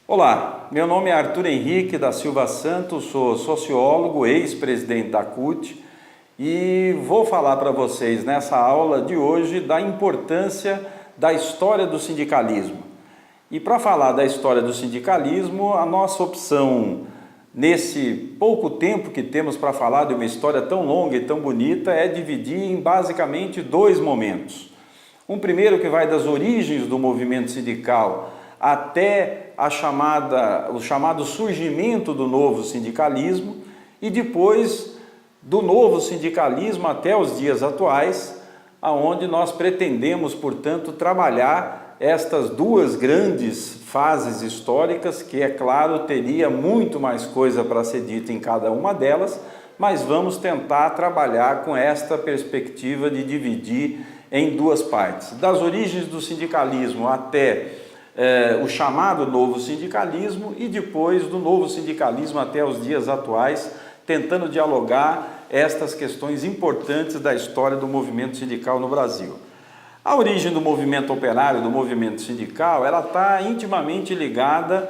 Olá, meu nome é Arthur Henrique da Silva Santos, sou sociólogo, ex-presidente da CUT e vou falar para vocês nessa aula de hoje da importância da história do sindicalismo. E para falar da história do sindicalismo, a nossa opção nesse pouco tempo que temos para falar de uma história tão longa e tão bonita é dividir em basicamente dois momentos. Um primeiro que vai das origens do movimento sindical até o chamado surgimento do novo sindicalismo e depois do novo sindicalismo até os dias atuais, aonde nós pretendemos, portanto, trabalhar estas duas grandes fases históricas, que, é claro, teria muito mais coisa para ser dita em cada uma delas, mas vamos tentar trabalhar com esta perspectiva de dividir em duas partes. Das origens do sindicalismo até o chamado novo sindicalismo e depois do novo sindicalismo até os dias atuais, tentando dialogar estas questões importantes da história do movimento sindical no Brasil. A origem do movimento operário, do movimento sindical, ela está intimamente ligada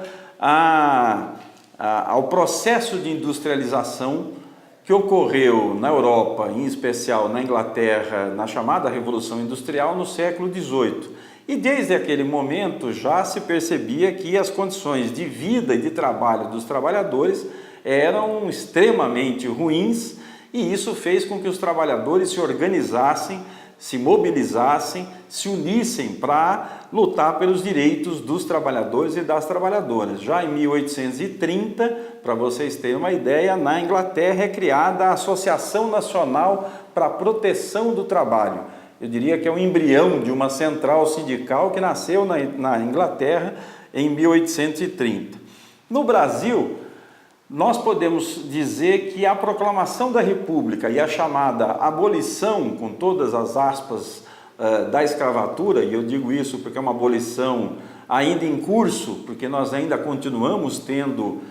ao processo de industrialização que ocorreu na Europa, em especial na Inglaterra, na chamada Revolução Industrial, no século XVIII. E desde aquele momento já se percebia que as condições de vida e de trabalho dos trabalhadores eram extremamente ruins e isso fez com que os trabalhadores se organizassem, se mobilizassem, se unissem para lutar pelos direitos dos trabalhadores e das trabalhadoras. Já em 1830, para vocês terem uma ideia, na Inglaterra é criada a Associação Nacional para a Proteção do Trabalho. Eu diria que é um embrião de uma central sindical que nasceu na Inglaterra em 1830. No Brasil, nós podemos dizer que a proclamação da República e a chamada abolição, com todas as aspas, da escravatura, e eu digo isso porque é uma abolição ainda em curso, porque nós ainda continuamos tendo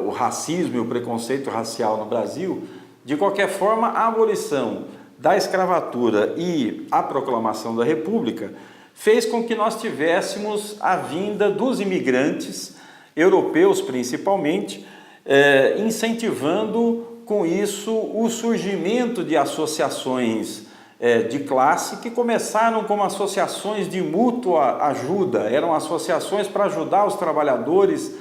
o racismo e o preconceito racial no Brasil. De qualquer forma, a abolição da escravatura e a proclamação da República fez com que nós tivéssemos a vinda dos imigrantes, europeus principalmente, incentivando com isso o surgimento de associações de classe que começaram como associações de mútua ajuda, eram associações para ajudar os trabalhadores,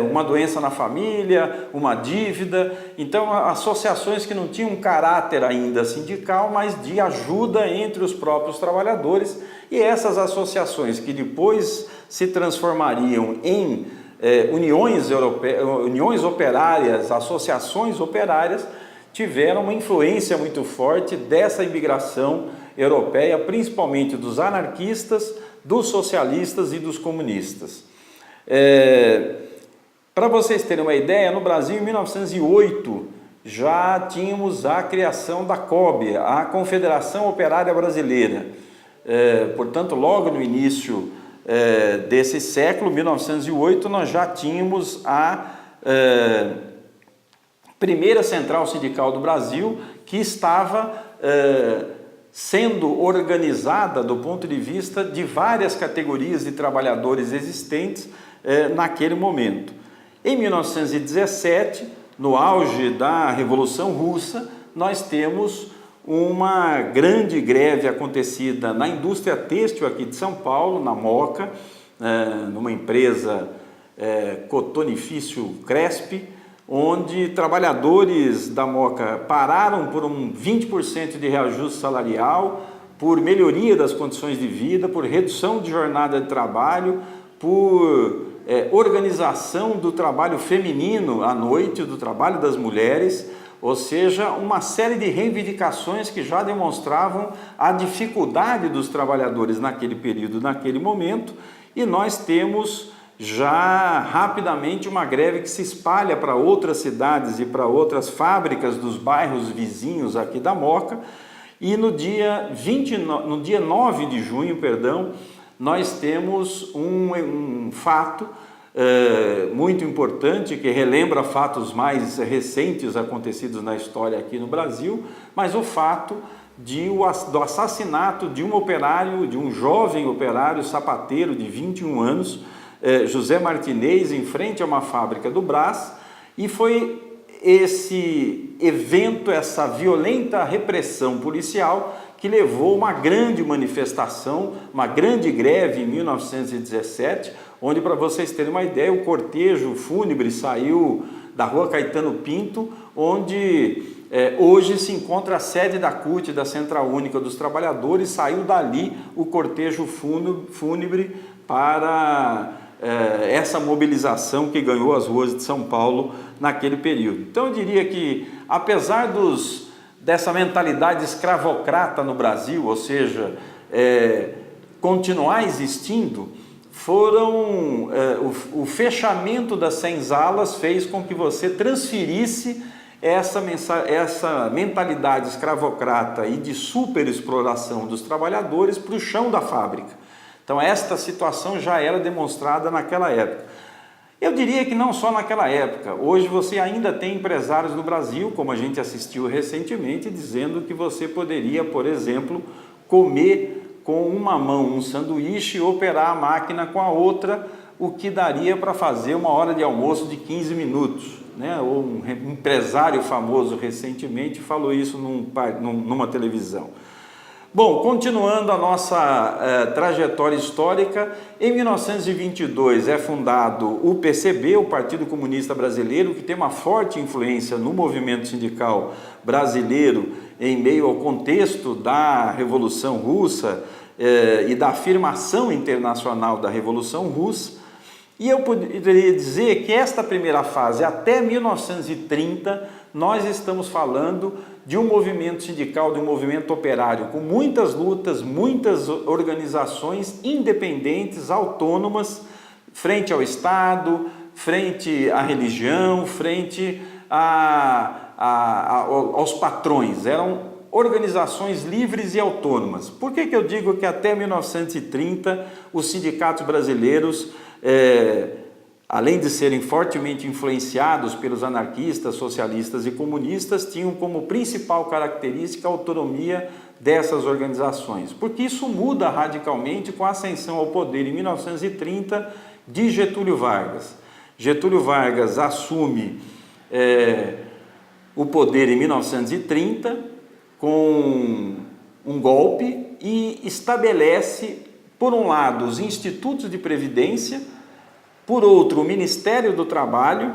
uma doença na família, uma dívida, então associações que não tinham um caráter ainda sindical, mas de ajuda entre os próprios trabalhadores, e essas associações que depois se transformariam em uniões operárias, associações operárias, tiveram uma influência muito forte dessa imigração europeia, principalmente dos anarquistas, dos socialistas e dos comunistas. Para vocês terem uma ideia, no Brasil, em 1908, já tínhamos a criação da COB, a Confederação Operária Brasileira. Portanto, logo no início desse século, 1908, nós já tínhamos a primeira central sindical do Brasil, que estava sendo organizada do ponto de vista de várias categorias de trabalhadores existentes naquele momento. Em 1917, no auge da Revolução Russa, nós temos uma grande greve acontecida na indústria têxtil aqui de São Paulo, na Moca, numa empresa Cotonifício Cresp, onde trabalhadores da Moca pararam por um 20% de reajuste salarial, por melhoria das condições de vida, por redução de jornada de trabalho, por organização do trabalho feminino à noite, do trabalho das mulheres, ou seja, uma série de reivindicações que já demonstravam a dificuldade dos trabalhadores naquele período, naquele momento, e nós temos já rapidamente uma greve que se espalha para outras cidades e para outras fábricas dos bairros vizinhos aqui da Moca, e no dia 9 de junho, nós temos um fato muito importante que relembra fatos mais recentes acontecidos na história aqui no Brasil, mas o fato do assassinato de um operário, de um jovem operário sapateiro de 21 anos, José Martinez, em frente a uma fábrica do Brás, e foi esse evento, essa violenta repressão policial que levou uma grande manifestação, uma grande greve em 1917, onde, para vocês terem uma ideia, o cortejo fúnebre saiu da Rua Caetano Pinto, onde hoje se encontra a sede da CUT, da Central Única dos Trabalhadores. Saiu dali o cortejo fúnebre para essa mobilização que ganhou as ruas de São Paulo naquele período. Então eu diria que, apesar dessa mentalidade escravocrata no Brasil, ou seja, continuar existindo, o fechamento das senzalas fez com que você transferisse essa mentalidade escravocrata e de superexploração dos trabalhadores para o chão da fábrica. Então esta situação já era demonstrada naquela época. Eu diria que não só naquela época. Hoje você ainda tem empresários no Brasil, como a gente assistiu recentemente, dizendo que você poderia, por exemplo, comer com uma mão um sanduíche e operar a máquina com a outra, o que daria para fazer uma hora de almoço de 15 minutos. Né? Um empresário famoso recentemente falou isso numa televisão. Bom, continuando a nossa trajetória histórica, em 1922 é fundado o PCB, o Partido Comunista Brasileiro, que tem uma forte influência no movimento sindical brasileiro em meio ao contexto da Revolução Russa e da afirmação internacional da Revolução Russa. E eu poderia dizer que esta primeira fase, até 1930, nós estamos falando de um movimento sindical, de um movimento operário, com muitas lutas, muitas organizações independentes, autônomas, frente ao Estado, frente à religião, frente aos patrões. Eram organizações livres e autônomas. Por que eu digo que até 1930 os sindicatos brasileiros, além de serem fortemente influenciados pelos anarquistas, socialistas e comunistas, tinham como principal característica a autonomia dessas organizações? Porque isso muda radicalmente com a ascensão ao poder em 1930 de Getúlio Vargas. Getúlio Vargas assume o poder em 1930 com um golpe e estabelece, por um lado, os institutos de previdência, por outro, o Ministério do Trabalho,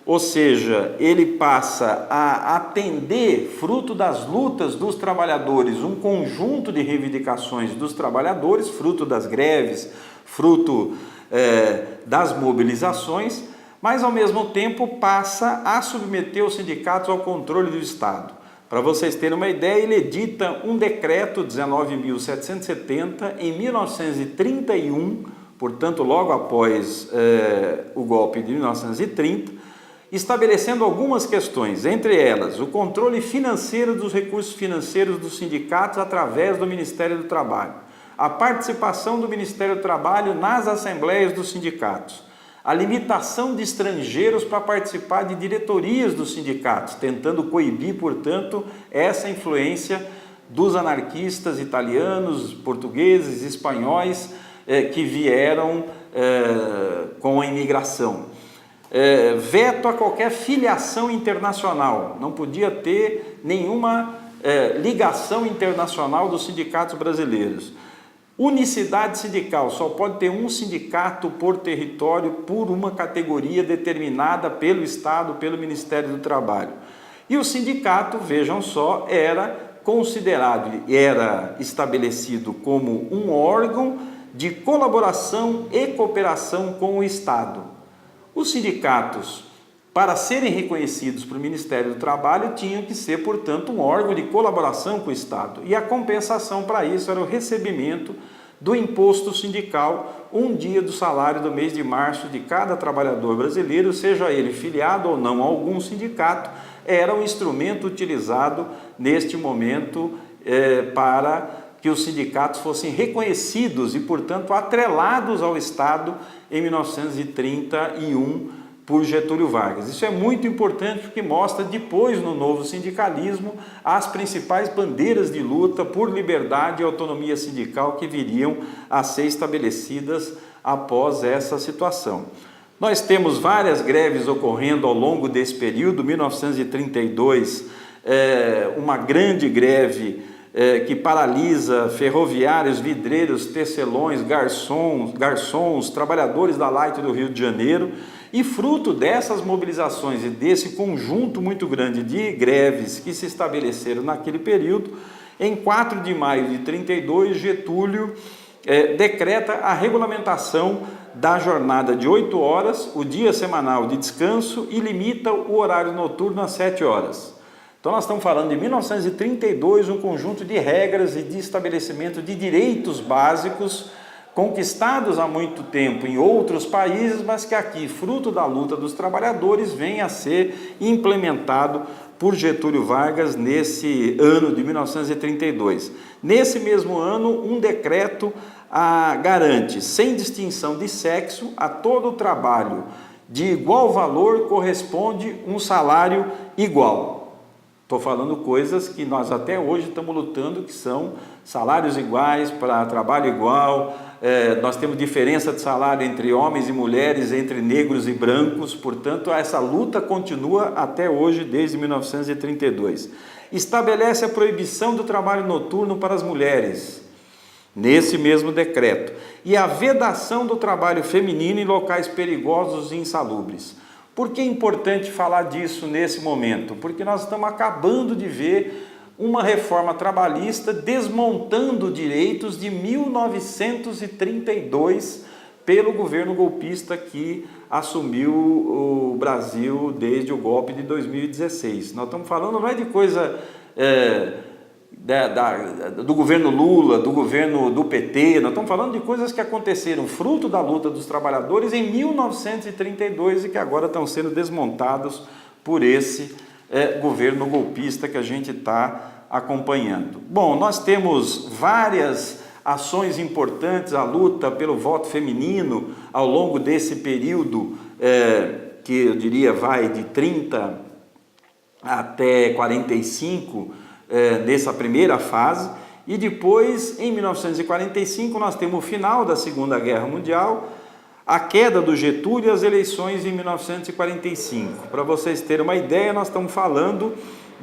ou seja, ele passa a atender, fruto das lutas dos trabalhadores, um conjunto de reivindicações dos trabalhadores, fruto das greves, fruto das mobilizações, mas ao mesmo tempo passa a submeter os sindicatos ao controle do Estado. Para vocês terem uma ideia, ele edita um decreto 19.770 em 1931, portanto, logo após o golpe de 1930, estabelecendo algumas questões, entre elas, o controle financeiro dos recursos financeiros dos sindicatos através do Ministério do Trabalho, a participação do Ministério do Trabalho nas assembleias dos sindicatos, a limitação de estrangeiros para participar de diretorias dos sindicatos, tentando coibir, portanto, essa influência dos anarquistas italianos, portugueses, espanhóis, que vieram com a imigração. Veto a qualquer filiação internacional, não podia ter nenhuma ligação internacional dos sindicatos brasileiros. Unicidade sindical, só pode ter um sindicato por território, por uma categoria determinada pelo Estado, pelo Ministério do Trabalho. E o sindicato, vejam só, era considerado, era estabelecido como um órgão de colaboração e cooperação com o Estado. Os sindicatos, para serem reconhecidos pelo Ministério do Trabalho, tinham que ser, portanto, um órgão de colaboração com o Estado. E a compensação para isso era o recebimento do imposto sindical, um dia do salário do mês de março de cada trabalhador brasileiro, seja ele filiado ou não a algum sindicato, era um instrumento utilizado neste momento para que os sindicatos fossem reconhecidos e, portanto, atrelados ao Estado em 1931 por Getúlio Vargas. Isso é muito importante porque mostra depois, no novo sindicalismo, as principais bandeiras de luta por liberdade e autonomia sindical que viriam a ser estabelecidas após essa situação. Nós temos várias greves ocorrendo ao longo desse período. 1932, uma grande greve que paralisa ferroviários, vidreiros, tecelões, garçons, trabalhadores da Light do Rio de Janeiro. E fruto dessas mobilizações e desse conjunto muito grande de greves que se estabeleceram naquele período, em 4 de maio de 32, Getúlio decreta a regulamentação da jornada de 8 horas, o dia semanal de descanso, e limita o horário noturno a 7 horas. Então nós estamos falando de 1932, um conjunto de regras e de estabelecimento de direitos básicos conquistados há muito tempo em outros países, mas que aqui, fruto da luta dos trabalhadores, vem a ser implementado por Getúlio Vargas nesse ano de 1932. Nesse mesmo ano, um decreto garante, sem distinção de sexo, a todo o trabalho de igual valor corresponde um salário igual. Estou falando coisas que nós até hoje estamos lutando, que são salários iguais para trabalho igual. Nós temos diferença de salário entre homens e mulheres, entre negros e brancos, portanto essa luta continua até hoje, desde 1932. Estabelece a proibição do trabalho noturno para as mulheres, nesse mesmo decreto, e a vedação do trabalho feminino em locais perigosos e insalubres. Por que é importante falar disso nesse momento? Porque nós estamos acabando de ver uma reforma trabalhista desmontando direitos de 1932 pelo governo golpista que assumiu o Brasil desde o golpe de 2016. Nós estamos falando não é de coisa do governo Lula, do governo do PT, nós estamos falando de coisas que aconteceram fruto da luta dos trabalhadores em 1932 e que agora estão sendo desmontados por esse governo golpista que a gente está acompanhando. Bom, nós temos várias ações importantes, a luta pelo voto feminino ao longo desse período, que eu diria vai de 30 até 45, dessa primeira fase, e depois, em 1945, nós temos o final da Segunda Guerra Mundial, a queda do Getúlio e as eleições em 1945. Para vocês terem uma ideia, nós estamos falando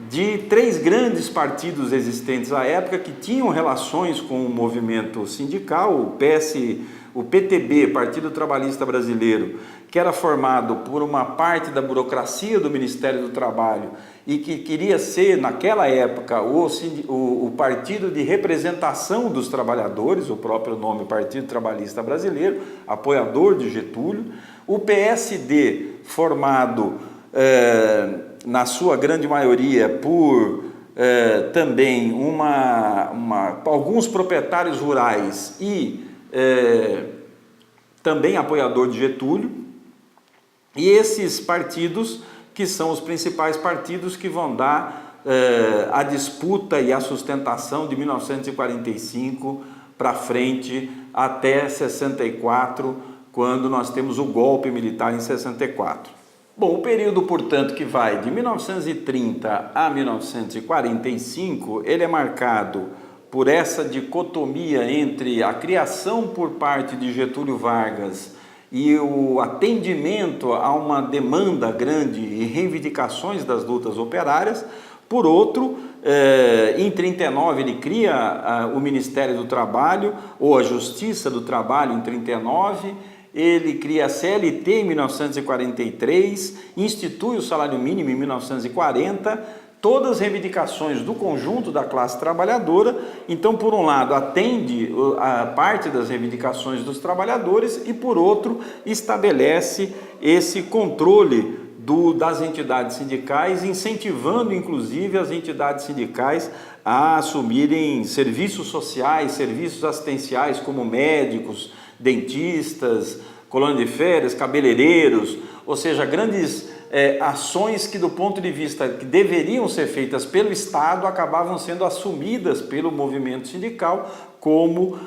de 3 grandes partidos existentes à época que tinham relações com o movimento sindical, o PTB, Partido Trabalhista Brasileiro, que era formado por uma parte da burocracia do Ministério do Trabalho e que queria ser, naquela época, o partido de representação dos trabalhadores, o próprio nome Partido Trabalhista Brasileiro, apoiador de Getúlio. O PSD, formado na sua grande maioria por também alguns proprietários rurais e também apoiador de Getúlio, e esses partidos que são os principais partidos que vão dar a disputa e a sustentação de 1945 para frente até 64, quando nós temos o golpe militar em 64. Bom, o período, portanto, que vai de 1930 a 1945, ele é marcado por essa dicotomia entre a criação por parte de Getúlio Vargas e o atendimento a uma demanda grande e reivindicações das lutas operárias. Por outro, em 39 ele cria o Ministério do Trabalho, ou a Justiça do Trabalho em 39, ele cria a CLT em 1943, institui o salário mínimo em 1940, todas as reivindicações do conjunto da classe trabalhadora. Então, por um lado, atende a parte das reivindicações dos trabalhadores e, por outro, estabelece esse controle das entidades sindicais, incentivando, inclusive, as entidades sindicais a assumirem serviços sociais, serviços assistenciais, como médicos, dentistas, colônia de férias, cabeleireiros, ou seja, grandes ações que, do ponto de vista que deveriam ser feitas pelo Estado, acabavam sendo assumidas pelo movimento sindical como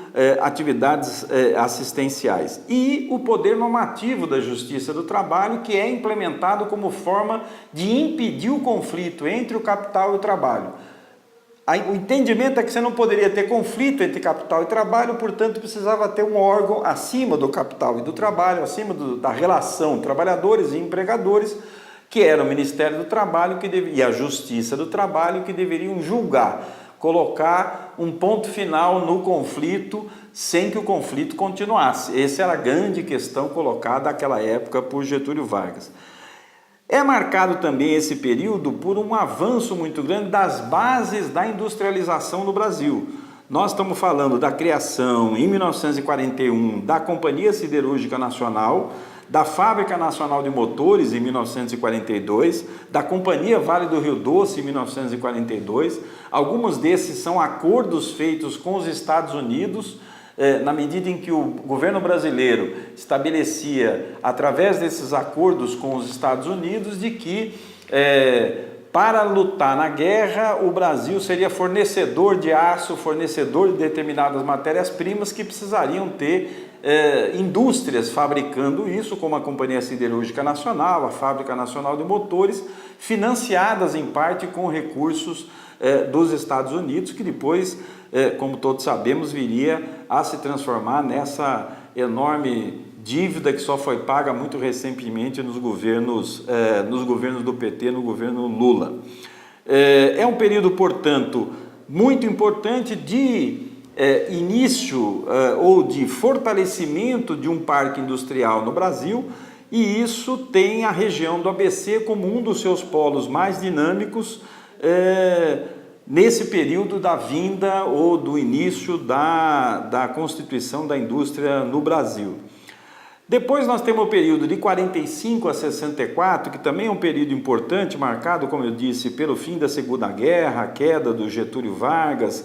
atividades assistenciais. E o poder normativo da Justiça do Trabalho, que é implementado como forma de impedir o conflito entre o capital e o trabalho. o entendimento é que você não poderia ter conflito entre capital e trabalho, portanto precisava ter um órgão acima do capital e do trabalho, acima da relação trabalhadores e empregadores, que era o Ministério do Trabalho e a Justiça do Trabalho, que deveriam julgar, colocar um ponto final no conflito sem que o conflito continuasse. Essa era a grande questão colocada naquela época por Getúlio Vargas. É marcado também esse período por um avanço muito grande das bases da industrialização no Brasil. Nós estamos falando da criação, em 1941, da Companhia Siderúrgica Nacional, da Fábrica Nacional de Motores, em 1942, da Companhia Vale do Rio Doce, em 1942. Alguns desses são acordos feitos com os Estados Unidos, na medida em que o governo brasileiro estabelecia, através desses acordos com os Estados Unidos, de que para lutar na guerra o Brasil seria fornecedor de aço, fornecedor de determinadas matérias-primas que precisariam ter indústrias fabricando isso, como a Companhia Siderúrgica Nacional, a Fábrica Nacional de Motores, financiadas em parte com recursos dos Estados Unidos, que depois, como todos sabemos, viria a se transformar nessa enorme dívida que só foi paga muito recentemente nos governos do PT, no governo Lula. É um período, portanto, muito importante de início ou de fortalecimento de um parque industrial no Brasil, e isso tem a região do ABC como um dos seus polos mais dinâmicos nesse período da vinda ou do início da constituição da indústria no Brasil. Depois nós temos o período de 45 a 64, que também é um período importante, marcado, como eu disse, pelo fim da Segunda Guerra, a queda do Getúlio Vargas,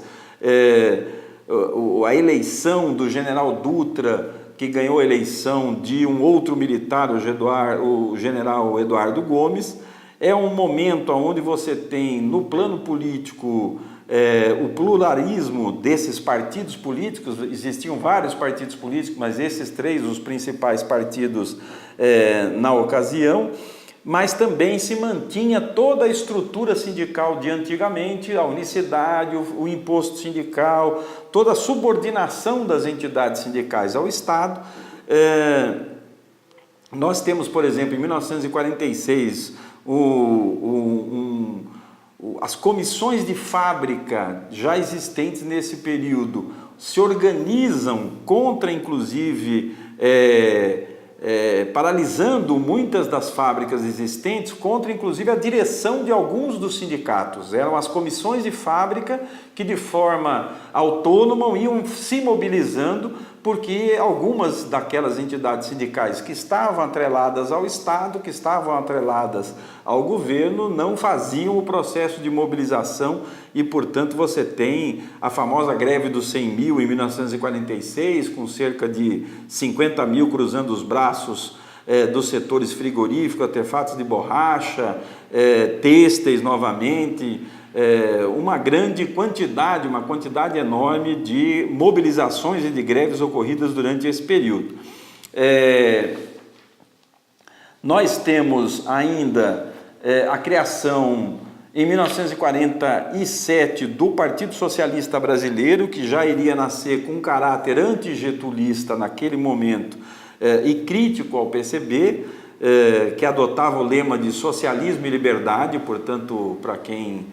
a eleição do general Dutra, que ganhou a eleição de um outro militar, o general Eduardo Gomes. É um momento onde você tem, no plano político, o pluralismo desses partidos políticos. Existiam vários partidos políticos, mas esses três, os principais partidos na ocasião, mas também se mantinha toda a estrutura sindical de antigamente, a unicidade, o imposto sindical, toda a subordinação das entidades sindicais ao Estado. Nós temos, por exemplo, em 1946, as comissões de fábrica já existentes nesse período se organizam contra, inclusive, paralisando muitas das fábricas existentes, contra, inclusive, a direção de alguns dos sindicatos. Eram as comissões de fábrica que, de forma autônoma, iam se mobilizando, porque algumas daquelas entidades sindicais que estavam atreladas ao Estado, que estavam atreladas ao governo, não faziam o processo de mobilização e, portanto, você tem a famosa greve dos 100 mil em 1946, com cerca de 50 mil cruzando os braços dos setores frigoríficos, artefatos de borracha, têxteis novamente, uma quantidade enorme de mobilizações e de greves ocorridas durante esse período. Nós temos ainda a criação, em 1947, do Partido Socialista Brasileiro, que já iria nascer com um caráter antigetulista naquele momento e crítico ao PCB, que adotava o lema de socialismo e liberdade. Portanto, para quem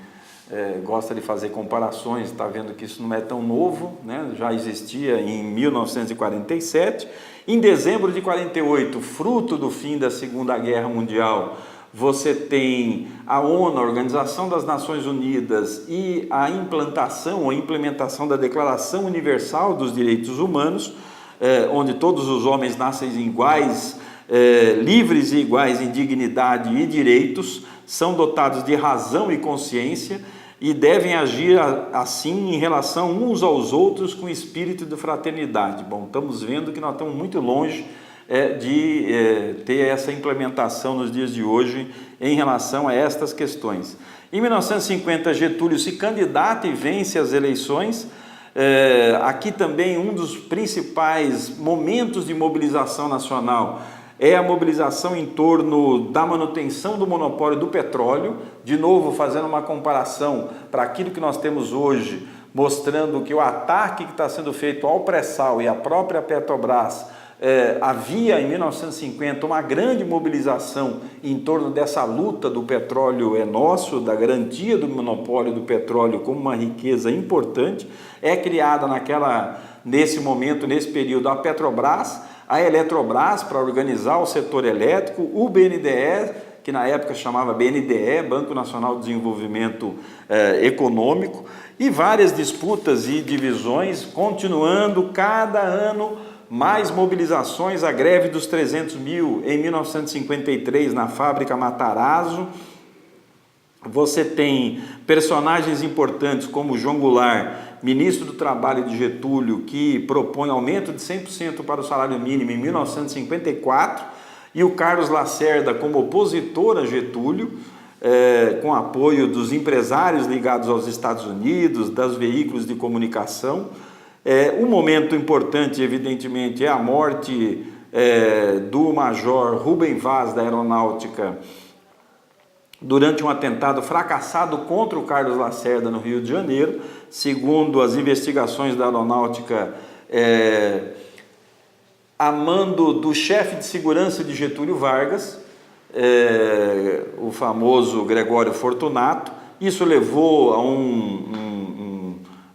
gosta de fazer comparações, está vendo que isso não é tão novo, né? Já existia em 1947. Em dezembro de 48, fruto do fim da Segunda Guerra Mundial, você tem a ONU, a Organização das Nações Unidas, e a implantação ou implementação da Declaração Universal dos Direitos Humanos, onde todos os homens nascem iguais, livres e iguais em dignidade e direitos, são dotados de razão e consciência e devem agir assim em relação uns aos outros com espírito de fraternidade. Bom, estamos vendo que nós estamos muito longe de ter essa implementação nos dias de hoje em relação a estas questões. Em 1950, Getúlio se candidata e vence as eleições. Aqui também um dos principais momentos de mobilização nacional é a mobilização em torno da manutenção do monopólio do petróleo, de novo fazendo uma comparação para aquilo que nós temos hoje, mostrando que o ataque que está sendo feito ao pré-sal e à própria Petrobras, havia em 1950 uma grande mobilização em torno dessa luta do petróleo é nosso, da garantia do monopólio do petróleo como uma riqueza importante. É criada nesse momento, nesse período, a Petrobras, a Eletrobras para organizar o setor elétrico, o BNDES, que na época chamava BNDE, Banco Nacional de Desenvolvimento Econômico, e várias disputas e divisões, continuando cada ano mais mobilizações, a greve dos 300 mil em 1953 na fábrica Matarazzo. Você tem personagens importantes como João Goulart, ministro do Trabalho de Getúlio, que propõe aumento de 100% para o salário mínimo em 1954, e o Carlos Lacerda como opositor a Getúlio, com apoio dos empresários ligados aos Estados Unidos, dos veículos de comunicação. Um momento importante, evidentemente, é a morte do major Rubem Vaz, da Aeronáutica, durante um atentado fracassado contra o Carlos Lacerda no Rio de Janeiro. Segundo as investigações da Aeronáutica, a mando do chefe de segurança de Getúlio Vargas, o famoso Gregório Fortunato. Isso levou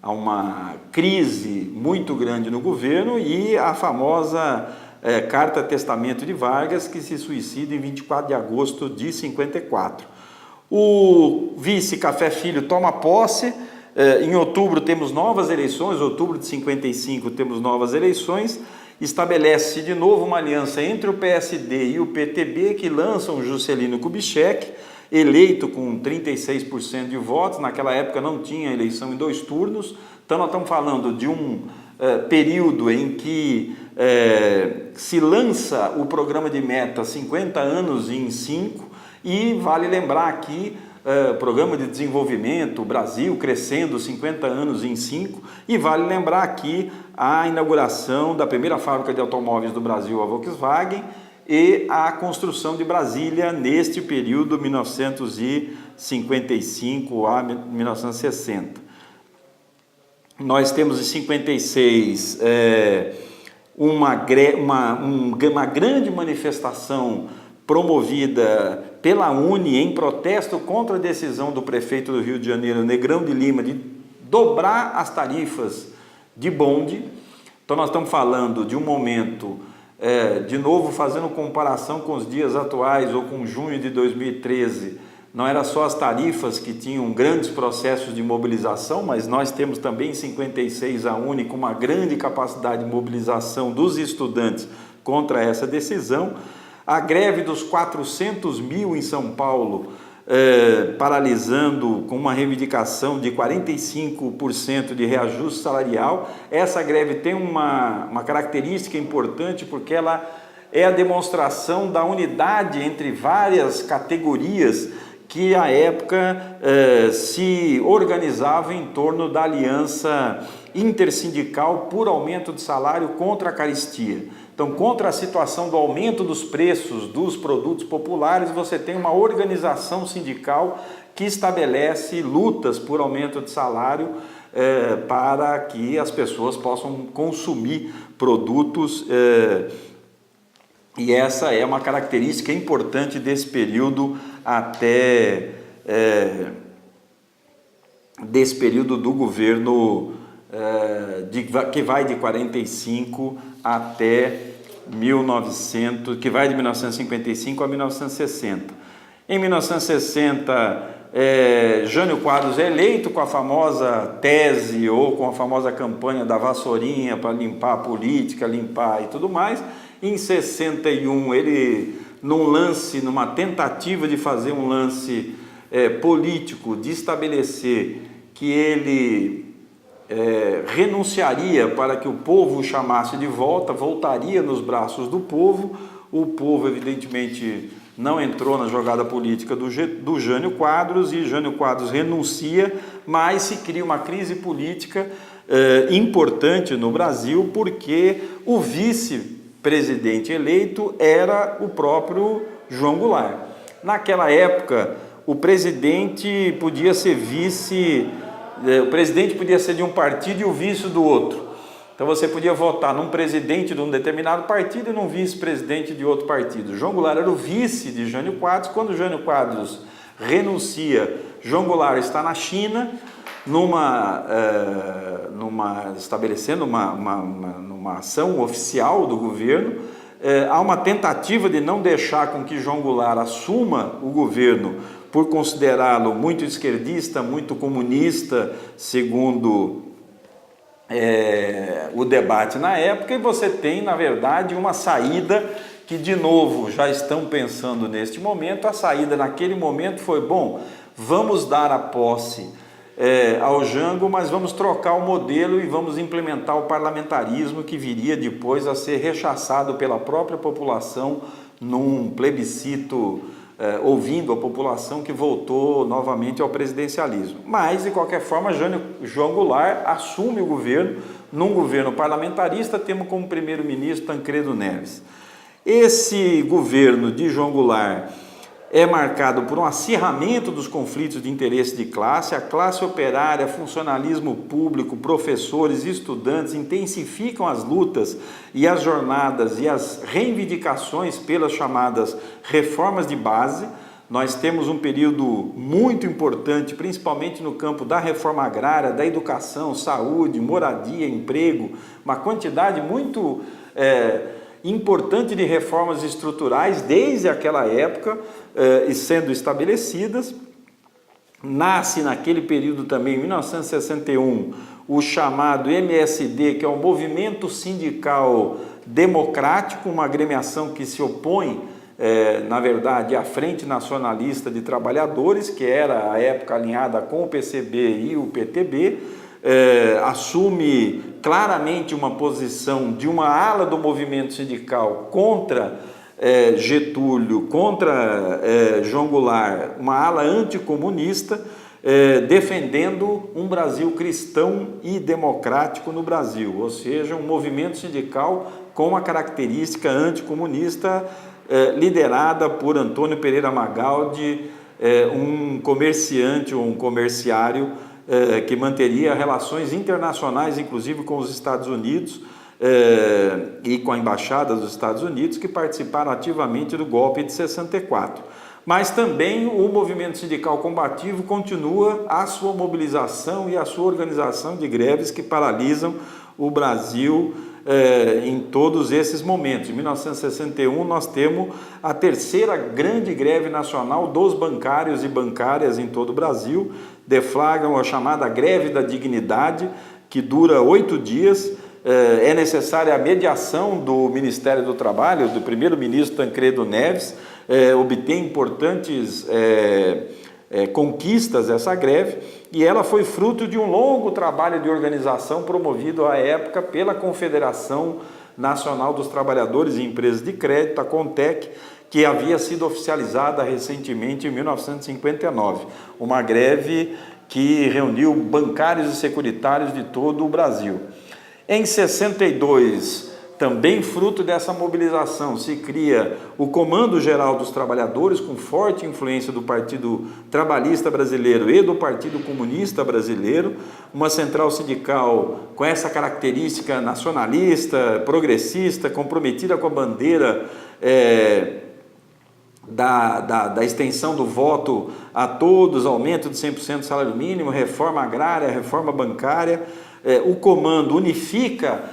a uma crise muito grande no governo e a famosa Carta Testamento de Vargas, que se suicida em 24 de agosto de 54. O vice Café Filho toma posse. Em outubro temos novas eleições, outubro de 55 temos novas eleições. Estabelece-se de novo uma aliança entre o PSD e o PTB, que lançam o Juscelino Kubitschek, eleito com 36% de votos. Naquela época não tinha eleição em 2 turnos, então nós estamos falando de um período em que se lança o programa de meta 50 anos em 5, e vale lembrar aqui programa de desenvolvimento, Brasil crescendo 50 anos em 5, e vale lembrar aqui a inauguração da primeira fábrica de automóveis do Brasil, a Volkswagen, e a construção de Brasília neste período 1955 a 1960. Nós temos em 56 uma grande manifestação promovida pela UNE em protesto contra a decisão do prefeito do Rio de Janeiro, Negrão de Lima, de dobrar as tarifas de bonde. Então nós estamos falando de um momento, de novo fazendo comparação com os dias atuais ou com junho de 2013, não era só as tarifas que tinham grandes processos de mobilização, mas nós temos também em 56 a UNE com uma grande capacidade de mobilização dos estudantes contra essa decisão. A greve dos 400 mil em São Paulo, paralisando com uma reivindicação de 45% de reajuste salarial. Essa greve tem uma característica importante, porque ela é a demonstração da unidade entre várias categorias que à época se organizavam em torno da aliança intersindical por aumento de salário contra a carestia. Então, contra a situação do aumento dos preços dos produtos populares, você tem uma organização sindical que estabelece lutas por aumento de salário para que as pessoas possam consumir produtos, e essa é uma característica importante desse período desse período do governo que vai de 45 até 1900, que vai de 1955 a 1960. Em 1960, Jânio Quadros é eleito com a famosa tese ou com a famosa campanha da vassourinha para limpar a política, limpar e tudo mais. Em 61, ele, numa tentativa de fazer um lance político, de estabelecer que ele renunciaria para que o povo o chamasse de volta, voltaria nos braços do povo. O povo, evidentemente, não entrou na jogada política do Jânio Quadros, e Jânio Quadros renuncia, mas se cria uma crise política importante no Brasil, porque o vice presidente eleito era o próprio João Goulart. Naquela época, o presidente podia ser o presidente podia ser de um partido e o vice do outro. Então você podia votar num presidente de um determinado partido e num vice-presidente de outro partido. João Goulart era o vice de Jânio Quadros. Quando Jânio Quadros renuncia, João Goulart está na China, estabelecendo uma ação oficial do governo. Há uma tentativa de não deixar com que João Goulart assuma o governo por considerá-lo muito esquerdista, muito comunista, segundo o debate na época, e você tem, na verdade, uma saída que, de novo, já estão pensando neste momento. A saída naquele momento foi, bom, vamos dar a posse ao Jango, mas vamos trocar o modelo e vamos implementar o parlamentarismo, que viria depois a ser rechaçado pela própria população num plebiscito, ouvindo a população, que voltou novamente ao presidencialismo. Mas, de qualquer forma, João Goulart assume o governo. Num governo parlamentarista, temos como primeiro-ministro Tancredo Neves. Esse governo de João Goulart é marcado por um acirramento dos conflitos de interesse de classe. A classe operária, funcionalismo público, professores, estudantes intensificam as lutas e as jornadas e as reivindicações pelas chamadas reformas de base. Nós temos um período muito importante, principalmente no campo da reforma agrária, da educação, saúde, moradia, emprego, uma quantidade muito importante de reformas estruturais desde aquela época e sendo estabelecidas. Nasce naquele período também, em 1961, o chamado MSD, que é o Movimento Sindical Democrático, uma agremiação que se opõe, na verdade, à Frente Nacionalista de Trabalhadores, que era à época alinhada com o PCB e o PTB. Assume claramente uma posição de uma ala do movimento sindical contra Getúlio, contra João Goulart, uma ala anticomunista, defendendo um Brasil cristão e democrático no Brasil, ou seja, um movimento sindical com uma característica anticomunista, liderada por Antônio Pereira Magaldi, um comerciante ou um comerciário que manteria relações internacionais, inclusive com os Estados Unidos e com a Embaixada dos Estados Unidos, que participaram ativamente do golpe de 64. Mas também o movimento sindical combativo continua a sua mobilização e a sua organização de greves que paralisam o Brasil em todos esses momentos. Em 1961, nós temos a terceira grande greve nacional dos bancários e bancárias em todo o Brasil. Deflagram a chamada greve da dignidade, que dura 8 dias. É necessária a mediação do Ministério do Trabalho, do primeiro-ministro Tancredo Neves, obtém importantes conquistas essa greve, e ela foi fruto de um longo trabalho de organização promovido à época pela Confederação Nacional dos Trabalhadores e Empresas de Crédito, a CONTEC, que havia sido oficializada recentemente em 1959. Uma greve que reuniu bancários e securitários de todo o Brasil. Em 62, também fruto dessa mobilização, se cria o Comando Geral dos Trabalhadores, com forte influência do Partido Trabalhista Brasileiro e do Partido Comunista Brasileiro, uma central sindical com essa característica nacionalista, progressista, comprometida com a bandeira da extensão do voto a todos, aumento de 100% do salário mínimo, reforma agrária, reforma bancária. O comando unifica,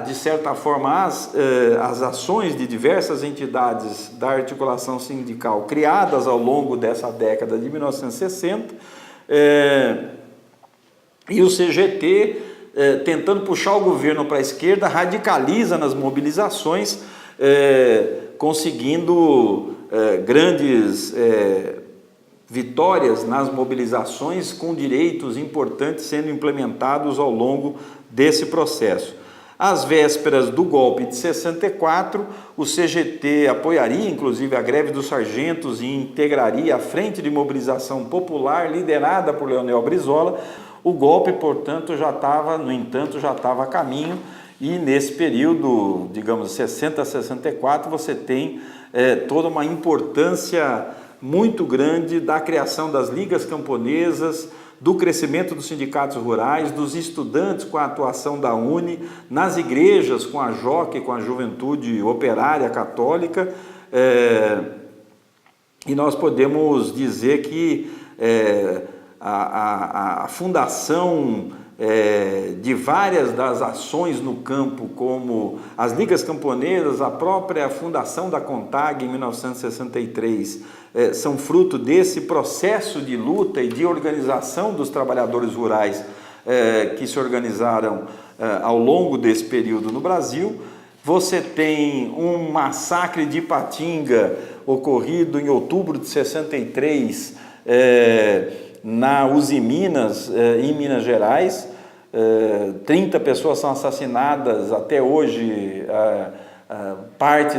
de certa forma, as ações de diversas entidades da articulação sindical criadas ao longo dessa década de 1960, e o CGT, tentando puxar o governo para a esquerda, radicaliza nas mobilizações, conseguindo grandes vitórias nas mobilizações, com direitos importantes sendo implementados ao longo desse processo. Às vésperas do golpe de 64, o CGT apoiaria inclusive a greve dos sargentos e integraria a Frente de Mobilização Popular liderada por Leonel Brizola. O golpe, portanto, no entanto, já estava a caminho, e nesse período, digamos, 60 a 64, você tem toda uma importância muito grande da criação das ligas camponesas, do crescimento dos sindicatos rurais, dos estudantes com a atuação da UNE, nas igrejas com a JOC, com a Juventude Operária Católica, e nós podemos dizer que a fundação de várias das ações no campo, como as ligas camponesas, a própria fundação da CONTAG em 1963, são fruto desse processo de luta e de organização dos trabalhadores rurais que se organizaram ao longo desse período no Brasil. Você tem um massacre de Ipatinga ocorrido em outubro de 63 na Usiminas, em Minas Gerais. 30 pessoas são assassinadas até hoje. Parte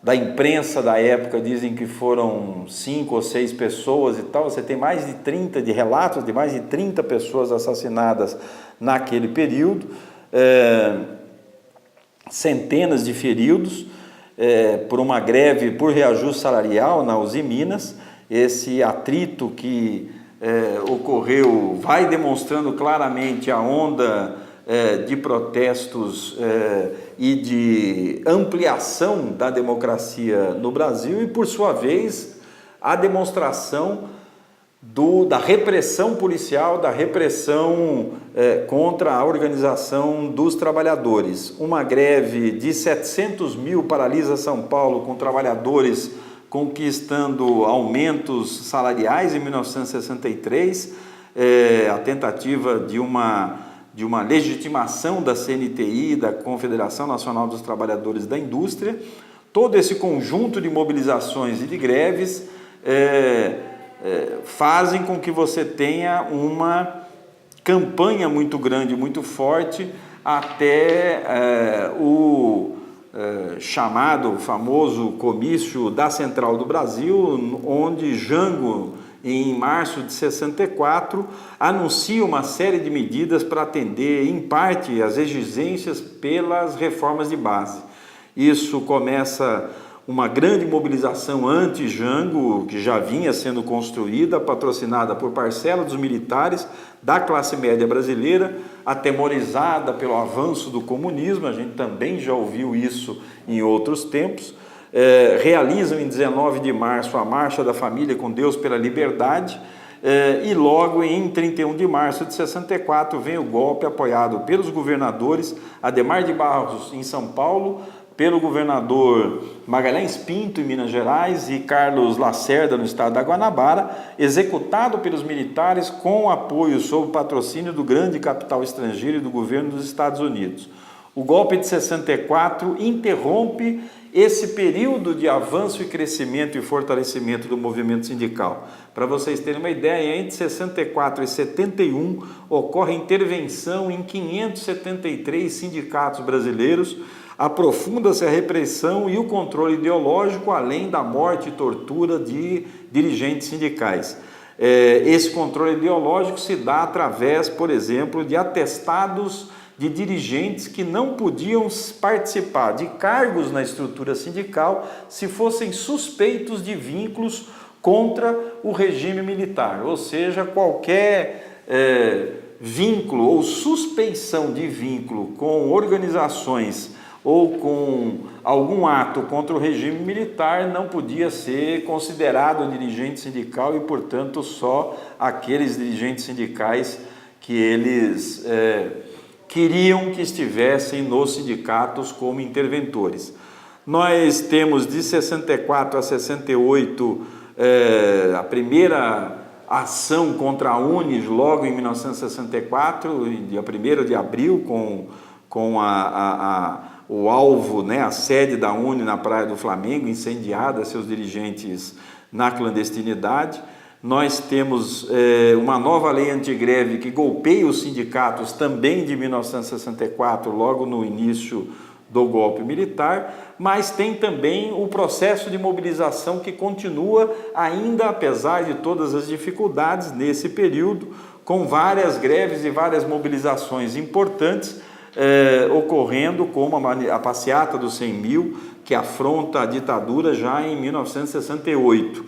da imprensa da época dizem que foram 5 ou 6 pessoas e tal. Você tem mais de 30 de relatos de mais de 30 pessoas assassinadas naquele período. Centenas de feridos por uma greve por reajuste salarial na Usiminas. Esse atrito que ocorreu vai demonstrando claramente a onda de protestos e de ampliação da democracia no Brasil e, por sua vez, a demonstração da repressão policial, da repressão contra a organização dos trabalhadores. Uma greve de 700 mil paralisa São Paulo, com trabalhadores conquistando aumentos salariais em 1963, a tentativa de uma legitimação da CNTI, da Confederação Nacional dos Trabalhadores da Indústria. Todo esse conjunto de mobilizações e de greves fazem com que você tenha uma campanha muito grande, muito forte, até o chamado famoso comício da Central do Brasil, onde Jango, em março de 64, anuncia uma série de medidas para atender, em parte, as exigências pelas reformas de base. Isso começa uma grande mobilização anti-Jango, que já vinha sendo construída, patrocinada por parcela dos militares da classe média brasileira, atemorizada pelo avanço do comunismo. A gente também já ouviu isso em outros tempos. Realizam em 19 de março a Marcha da Família com Deus pela Liberdade, e logo em 31 de março de 64 vem o golpe apoiado pelos governadores Adhemar de Barros em São Paulo, pelo governador Magalhães Pinto em Minas Gerais e Carlos Lacerda no estado da Guanabara, executado pelos militares com apoio sob patrocínio do grande capital estrangeiro e do governo dos Estados Unidos. O golpe de 64 interrompe esse período de avanço e crescimento e fortalecimento do movimento sindical. Para vocês terem uma ideia, entre 64 e 71 ocorre intervenção em 573 sindicatos brasileiros, aprofunda-se a repressão e o controle ideológico, além da morte e tortura de dirigentes sindicais. Esse controle ideológico se dá através, por exemplo, de atestados de dirigentes que não podiam participar de cargos na estrutura sindical se fossem suspeitos de vínculos contra o regime militar, ou seja, qualquer vínculo ou suspeição de vínculo com organizações ou com algum ato contra o regime militar não podia ser considerado dirigente sindical e, portanto, só aqueles dirigentes sindicais que eles queriam que estivessem nos sindicatos como interventores. Nós temos de 64 a 68 a primeira ação contra a UNE, logo em 1964, dia 1º de abril, com o alvo, né, a sede da UNE na Praia do Flamengo, incendiada, seus dirigentes na clandestinidade. Nós temos uma nova lei antigreve que golpeia os sindicatos também de 1964, logo no início do golpe militar, mas tem também o processo de mobilização que continua ainda, apesar de todas as dificuldades nesse período, com várias greves e várias mobilizações importantes, ocorrendo como a passeata dos 100 mil, que afronta a ditadura já em 1968.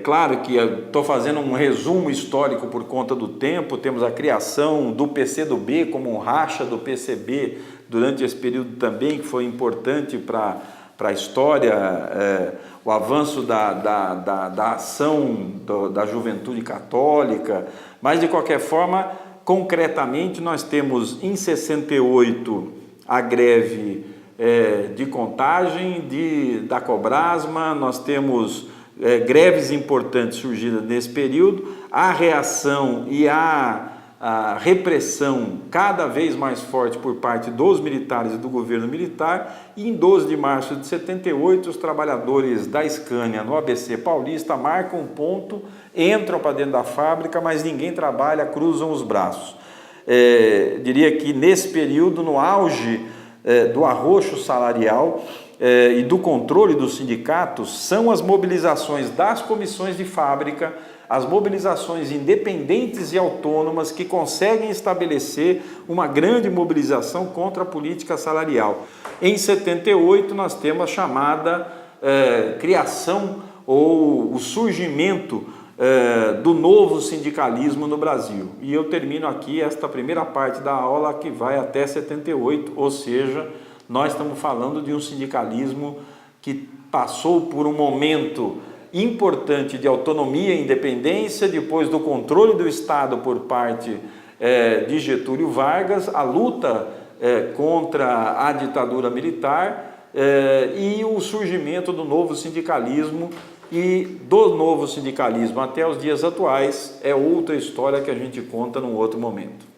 Claro que estou fazendo um resumo histórico por conta do tempo. Temos a criação do PCdoB como um racha do PCB durante esse período também, que foi importante para a história, o avanço da ação da juventude católica, mas de qualquer forma, concretamente, nós temos em 68 a greve de Contagem, da Cobrasma, nós temos greves importantes surgidas nesse período, a reação e a repressão cada vez mais forte por parte dos militares e do governo militar, e em 12 de março de 78, os trabalhadores da Scania no ABC Paulista marcam um ponto, entram para dentro da fábrica, mas ninguém trabalha, cruzam os braços. Diria que nesse período, no auge do arroxo salarial e do controle dos sindicatos, são as mobilizações das comissões de fábrica, as mobilizações independentes e autônomas que conseguem estabelecer uma grande mobilização contra a política salarial. Em 78, nós temos a chamada criação ou o surgimento do novo sindicalismo no Brasil. E eu termino aqui esta primeira parte da aula, que vai até 78, ou seja, nós estamos falando de um sindicalismo que passou por um momento importante de autonomia e independência, depois do controle do Estado por parte de Getúlio Vargas, a luta contra a ditadura militar e o surgimento do novo sindicalismo. E do novo sindicalismo até os dias atuais é outra história que a gente conta num outro momento.